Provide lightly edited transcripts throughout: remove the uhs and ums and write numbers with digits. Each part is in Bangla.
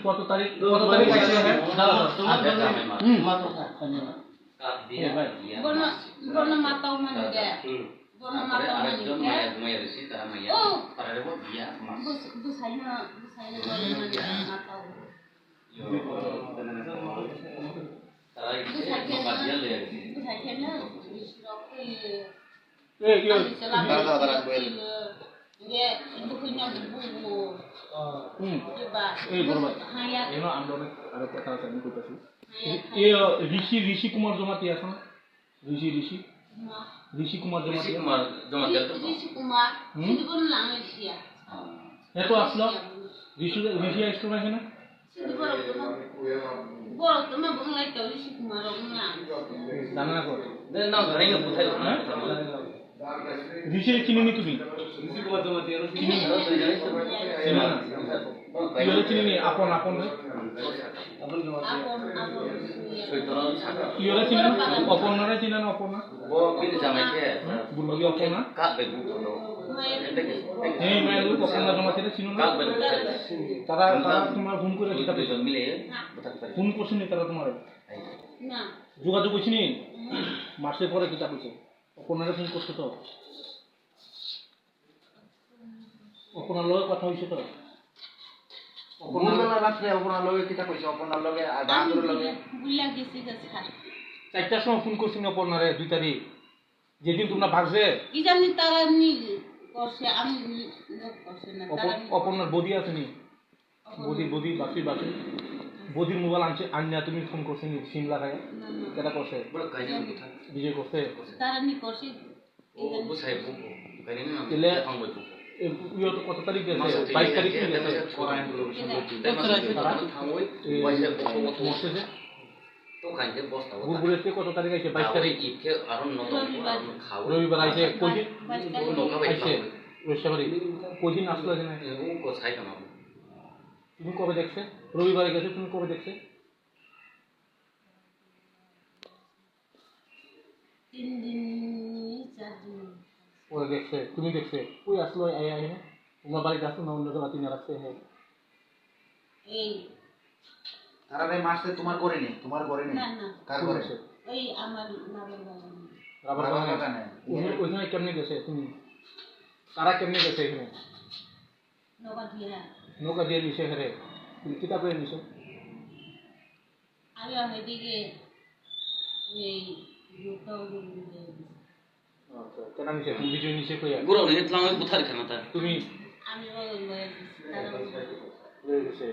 কত তারিখ আছে হ্যাঁ bono matau manja bono matau manja oh busanya bono manja matau busanya yo ये दुखnya bubu বরাবর এনো আমরা আরো কথা আমি কইতাছি এই ঋষি কুমার জমাতি আছে না ঋষি কুমার জমাতি ঋষি কুমার সিদ্ধবন লাংশিয়া এত আসলো ঋষি আসলো না এখানে বড় তুমি বংলাই তো ঋষি কুমার না জানা না কো না ধরে না বুঝাই না ঋষি চিনি তুমি ঋষি কুমার জমাতি আর চিনি না ইয়ে চিনি আপন ইয়ে চিনি অপর্ণারে চিনি না অপর্ণা ও কিন্তু জামাইছে বুলবুলি অপর্ণা কাবে এই মায়ের অপর্ণা জমাতিরে চিনো না তারা তোমার ফোন করে কিতা পেছো মিলে ফোন করছিনি তারা তোমার না যোগাযোগ কইছিনি মাসের পরে কিতা পেছো অপর্ণারে ফোন করছো তো অপর্ণার লগে কথা হইছে তো অপর্ণার রাত্রে অপর্ণার লগে কিতা কইছে অপর্ণার লগে আর বাহাদুরের লগে বুলা গেছি স্যার 4টার সময় ফোন করছিনি অপর্ণারে 2 তারিখ যেদিন তোমরা ভাগছে কি জানি তারা নি করছে আমি করছে না তারা অপর্ণার বডি আছে নি বডি বাকি বডির মোবাইল আননা তুমি ফোন করছিনি সিম লাগায় কেটা করছে বড় কাজে কথা বিজয় করছে তারা নি করছে ও বুঝাই কাজে না এলে ফোন করছো ইয়ে তো কত তারিখ গেছে 22 তারিখ গেছে করাই হলো মরছে তো কাজে বস্তা বুলবুলিতে কত তারিখ আইছে 22 তারিখ ইকে আর রবিবার আইছে কয়দিন আইছে রবিবারে কয়দিন আসলো এখানে ও কোথায় কেন তুমি কবে দেখছে রবিবারে গেছে তুমি কবে দেখছে 3 দিন 4 দিন ওই দেখছে তুমি দেখছে ওই আসলো আয়া এখানে তোমার বাড়িতে আসলো না অন্য জায়গা তিনি রাখছে হ্যাঁ এই তারা রে মাসে তোমার করে নি না কার করে ওই আমার নাবের রাবার বাগানে ওইখানে কেমনে গেছে তুমি তারা কেমনে গেছে এখানে নৌকা দিয়ে নিছে হেরে তুমি কিতা করে নিছো আমি ওইদিকে এই আচ্ছা কেন নিছে তুমি বিজয় নিছে কইয়া গুরু হেতলাম কোথায় খানাটা তুমি আমি লয়ে গেছে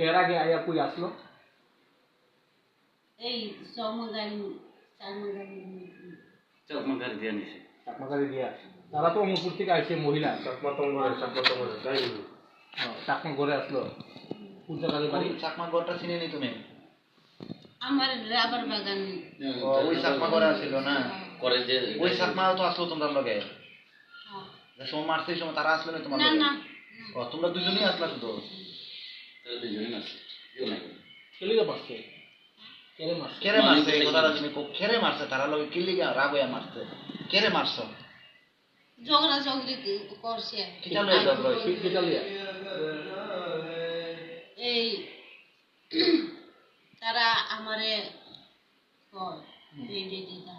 এর আগে আয়া কই আসলো এই সমগাড়ি চাকমাগার দিয়ে নিছে চাকমাগাড়ি দিয়া তারা তো অমরপুর থেকে আইছে মহিলা চাকমা ঘরে আসলো কোন জায়গায় বাড়ি চাকমা ঘরটা চিনে নি তুমি আমার রাবার বাগান ওই চাকমা ঘরে আসিল না করে যে ওই চাকমা তো আসলো তোমার লগে সময় মারছে সময় তারা আসলো না তোমার না লগে না ও তোমরা দুজনেই আসলা শুধু দুজনই আছে কেউ নাই কেলিগা পাচ্ছে কেরে মারছে এই কথাটা তুমি কেরে মারছে তারা লগে কিলিগা রাগ হইয়া মারছে কেরে মারছো ঝগড়া করছে কিটা লয়ে ঝগড়া হইছে কিটা লিয়া এই তারা আমারে কয় এই যে দিদা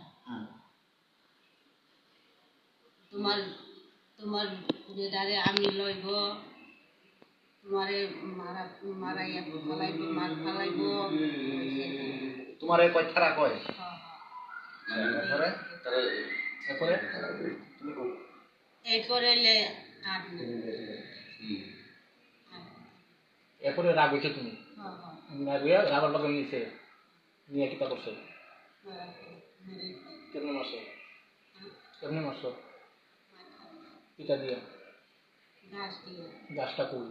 তোমার বেদারে আমি লইব তোমারে মারাইয়া ফলাইব মার ফলাইব তোমারে কয় থারা কয় এরপরে এরপরে লে আর এরপরে রাগ হইছে তুমি না রিয়া রাবার বাগান নিছে নিয়ে কিতা করছে কেমনে মারছো কিতা দিয়া গাছটা কই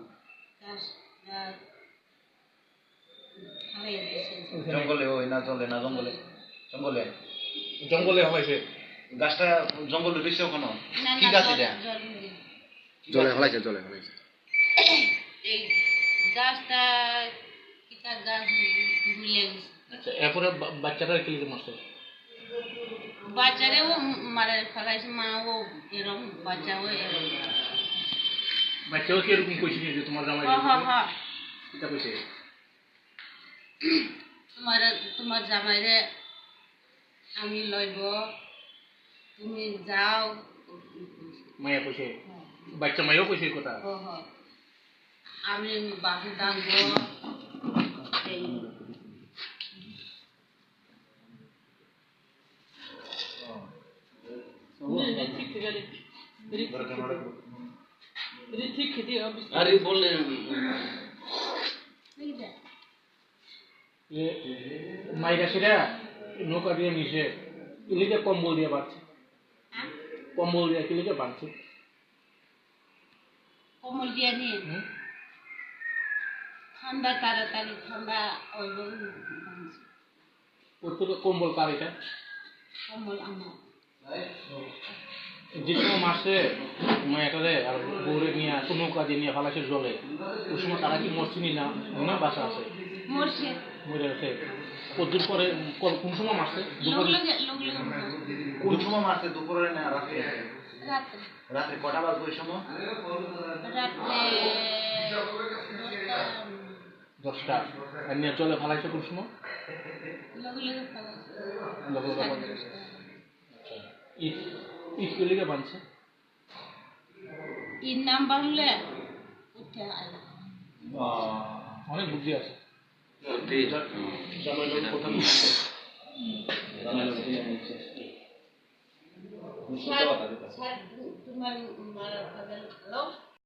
জঙ্গলে ওই না জঙ্গলে হইছে গাছটা জঙ্গলে দিছে ওখানে কি গাছ এটা জলে ফলাইছে এই গাছটা কিতা গাছ ভুলে গেছে আচ্ছা এরপরে বাচ্চাটার কি মারছে বাচ্চারেও মারে ফেলাইছে মা ও এরকম বাচ্চাও এরকম বাচ্চাও কি এরকম কইছি যে তোমার জামাই এটা কইছে তোমার জামাইরে আমি লইব, তুমি যাও। মায়া কইছে বাচ্চা মায়াও কইছে এই কথা আমি বাবু ডাকবো। এই আরে বললেন মাইরা সেটা নৌকা দিয়ে মিশে ইলিকে কম্বল দিয়ে বাঁধছে, কম্বল দিয়ে কিলিকে বাঁধছে। কমল দিয়ে নিয়ে ঠান্ডা, তাড়াতাড়ি ঠান্ডা ওই ওর কম্বল কার এটা? কমল আমার যে সময় মাসে মায়াটারে আর বউরে নিয়ে নৌকা দিয়ে নিয়ে ফালাসের জলে, ওই সময় তারা কি মরছিনি না মনে বাসা আছে মরছে। মরে গেছে কতদিন পরে? কোন সময় মারছে? কোন সময় মারছে? দুপুরে না রাতে? রাত্রে। রাত্রে কটা বাজবে ওই সময়? রাত্রে 10টা। আর নিয়ে জলে ফালাইছে কোন সময়? লগে লগে ফালাইছে। ঈদ ঈদ কে লিগে বানছে? ঈদ নাম্বার হলে উঠে আয়। অনেক বুদ্ধি আছে। জামাই লোক কথা তোমার মারা